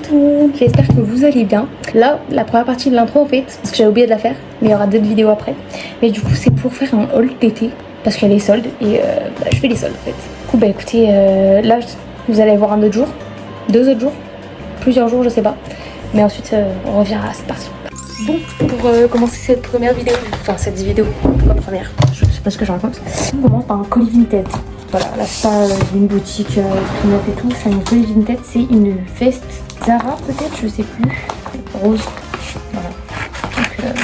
tout le monde, j'espère que vous allez bien. Là, la première partie de l'intro en fait, parce que j'avais oublié de la faire, mais il y aura d'autres vidéos après. Mais du coup, c'est pour faire un haul d'été, parce qu'il y a les soldes, et je fais les soldes en fait. Du coup, bah écoutez, là, vous allez voir un autre jour, 2 autres jours, plusieurs jours, je sais pas. Mais ensuite, on reviendra à cette partie. Bon, pour commencer cette première vidéo, enfin cette vidéo, pas première, je sais pas ce que je raconte. On commence par un colis Vinted. Voilà, là c'est pas une boutique tout neuf et tout, c'est une colis Vinted, c'est une veste Zara peut-être, je sais plus, rose. Voilà. Donc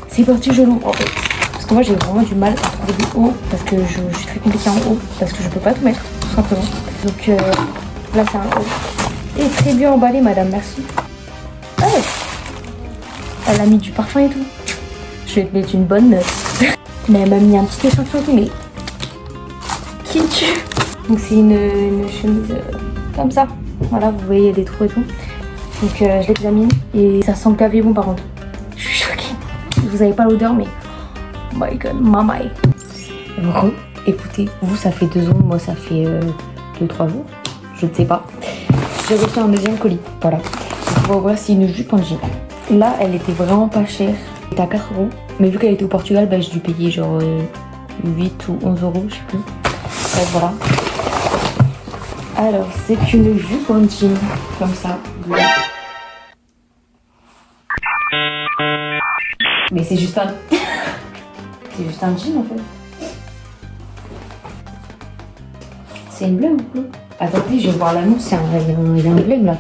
c'est parti, je l'ouvre en fait. Parce que moi j'ai vraiment du mal à trouver des hauts, parce que je suis très compliquée en haut, parce que je peux pas tout mettre, tout simplement. Donc là c'est un haut. Et très bien emballé madame, merci. Ah ouais. Elle a mis du parfum et tout. Je vais te mettre une bonne note. Mais elle m'a mis un petit échantillon et tout, mais qui tue. Donc c'est une chemise comme ça. Voilà, vous voyez, il y a des trous et tout. Donc je l'examine et ça sent le café bon par contre. Je suis choquée. Vous avez pas l'odeur, mais oh my god, mamaï. Écoutez, vous ça fait 2 ans, moi ça fait 2-3 jours. Je ne sais pas. J'ai reçu un deuxième colis. Voilà. On va voir si une jupe en jean. Là, elle était vraiment pas chère. Elle était à 4 €. Mais vu qu'elle était au Portugal, bah, j'ai dû payer genre 8 ou 11 €, je sais plus. Bref, voilà. Alors, c'est une jupe en jean, comme ça. Mais c'est juste un... c'est juste un jean, en fait. C'est une blague ou quoi? Attendez, je vais voir l'annonce, il y a un blême là.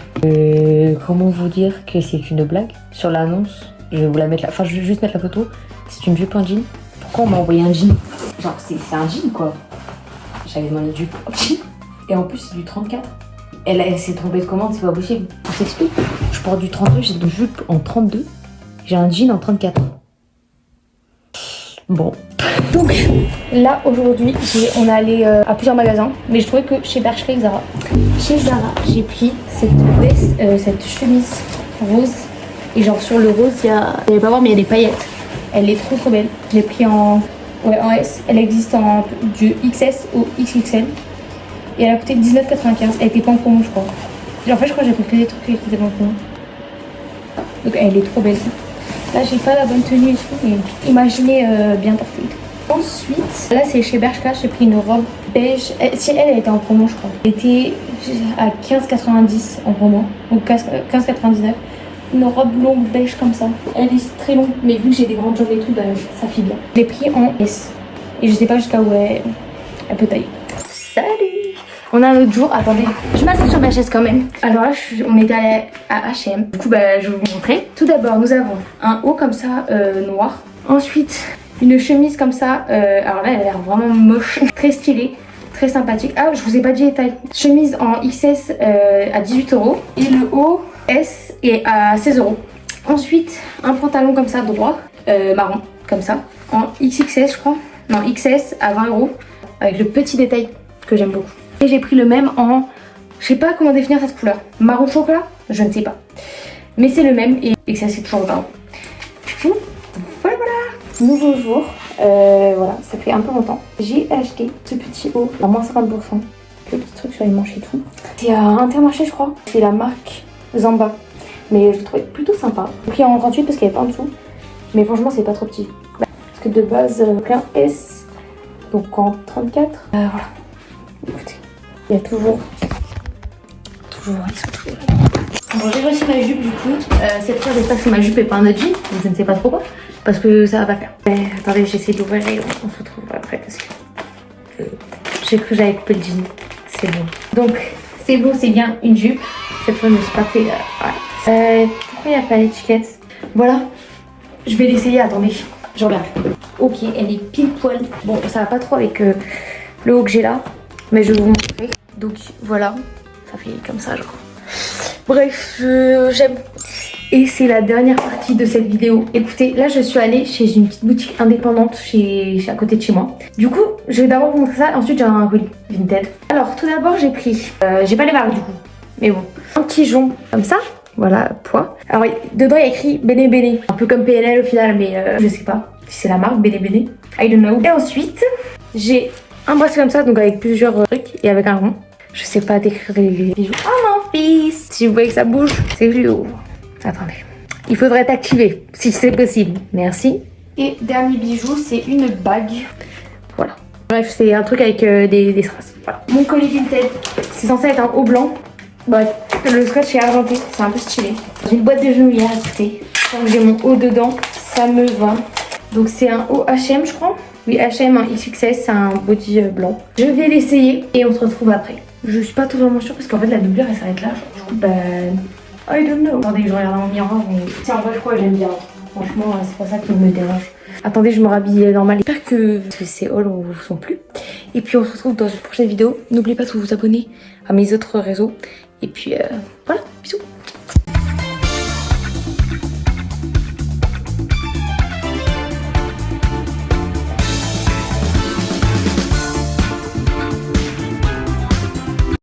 Comment vous dire que c'est une blague? Sur l'annonce, je vais vous la mettre là. Enfin, je vais juste mettre la photo. C'est une jupe en jean. Pourquoi on m'a envoyé un jean? Genre, c'est un jean quoi. J'avais demandé une jupe en jean. Et en plus, c'est du 34. Elle s'est trompée de commande, c'est pas possible. On s'explique. Je porte du 32, j'ai une jupe en 32. J'ai un jean en 34. Bon. Donc là aujourd'hui on est allé à plusieurs magasins, mais je trouvais que chez Bershka et Zara, j'ai pris cette veste, cette chemise rose, et genre sur le rose il y a, vous allez pas voir mais il y a des paillettes. Elle est trop belle. Je l'ai pris en S. Elle existe en du XS au XXL et elle a coûté 19,95. Elle était pas en promo je crois. Et en fait je crois que j'ai pris que des trucs qui étaient pas en promo. Donc elle est trop belle. Là j'ai pas la bonne tenue et tout, mais imaginez bien portée. Ensuite, là c'est chez Bershka, j'ai pris une robe beige. Si elle était en promo je crois. Elle était à 15,90 en promo, donc 15,99. Une robe longue beige comme ça. Elle est très longue, mais vu que j'ai des grandes jambes et tout, bah, ça fit bien. Je l'ai pris en S. Et je sais pas jusqu'à où elle peut tailler. Salut! On a un autre jour, attendez, je m'assieds sur ma chaise quand même. Alors là, on était allé à H&M. Du coup, bah, je vais vous montrer. Tout d'abord, nous avons un haut comme ça, noir. Ensuite, une chemise comme ça. Alors là, elle a l'air vraiment moche. Très stylée, très sympathique. Ah, je vous ai pas dit les tailles. Chemise en XS à 18 €. Et le haut S est à 16 €. Ensuite, un pantalon comme ça, droit, marron, comme ça. En XXS, je crois. Non, XS à 20 €. Avec le petit détail que j'aime beaucoup. Et j'ai pris le même en, je sais pas comment définir cette couleur, marron chocolat, je ne sais pas, mais c'est le même et ça c'est toujours 20 €. Du coup, voilà, nouveau jour, voilà, ça fait un peu longtemps. J'ai acheté ce petit haut à moins 50%, le petit truc sur les manches et tout. C'est à Intermarché je crois, c'est la marque Zamba, mais je le trouvais plutôt sympa. J'ai pris en 38 parce qu'il n'y avait pas en dessous, mais franchement c'est pas trop petit. Parce que de base, plein S, donc en 34, voilà, écoutez. Il y a toujours, ils sont toujours là. Bon, j'ai reçu ma jupe du coup. Cette fois, j'espère que ma jupe est pas un autre jean. Je ne sais pas trop quoi. Parce que ça va pas faire. Attendez, j'essaie d'ouvrir et on se retrouve après. Parce que j'ai cru que j'avais coupé le jean. C'est bon. Donc, c'est bon, c'est bien une jupe. Cette fois, je me suis pas fait. Voilà. Pourquoi il n'y a pas l'étiquette? Voilà. Je vais l'essayer. Attendez, je regarde. Ok, elle est pile poil. Bon, ça va pas trop avec le haut que j'ai là. Mais je vais vous montrer. Donc voilà, ça fait comme ça genre. Bref, j'aime. Et c'est la dernière partie de cette vidéo. Écoutez, là je suis allée chez une petite boutique indépendante à côté de chez moi. Du coup, je vais d'abord vous montrer ça. Ensuite j'ai un colis Vinted. Alors tout d'abord j'ai pris, j'ai pas les marques du coup, mais bon, un petit jonc comme ça. Voilà, poids. Alors dedans il y a écrit Bene Bene. Un peu comme PNL au final, mais je sais pas si c'est la marque Bene Bene. I don't know. Et ensuite, j'ai un bracelet comme ça, donc avec plusieurs trucs et avec un rond. Je sais pas décrire les bijoux. Oh mon fils! Si vous voyez que ça bouge, c'est que je l'ouvre. Attendez. Il faudrait t'activer, si c'est possible. Merci. Et dernier bijou, c'est une bague. Voilà. Bref, c'est un truc avec des strass. Voilà. Mon collier Vinted, c'est censé être un haut blanc. Bref, le scotch est argenté, c'est un peu stylé. J'ai une boîte de genouillère à côté. J'ai mon haut dedans, ça me va. Donc c'est un haut H&M, je crois. Oui, H&M, un XXS, c'est un body blanc. Je vais l'essayer et on se retrouve après. Je suis pas totalement sûre parce qu'en fait la doublure elle s'arrête là. Du coup, I don't know. Attendez, je regarde dans le miroir, mais tiens, en vrai, je crois que j'aime bien. Franchement, c'est pas ça qui me dérange. Attendez, je me rhabille normal. J'espère que ces hauls vous sont plu. Et puis on se retrouve dans une prochaine vidéo. N'oubliez pas de vous abonner à mes autres réseaux. Et puis voilà, bisous.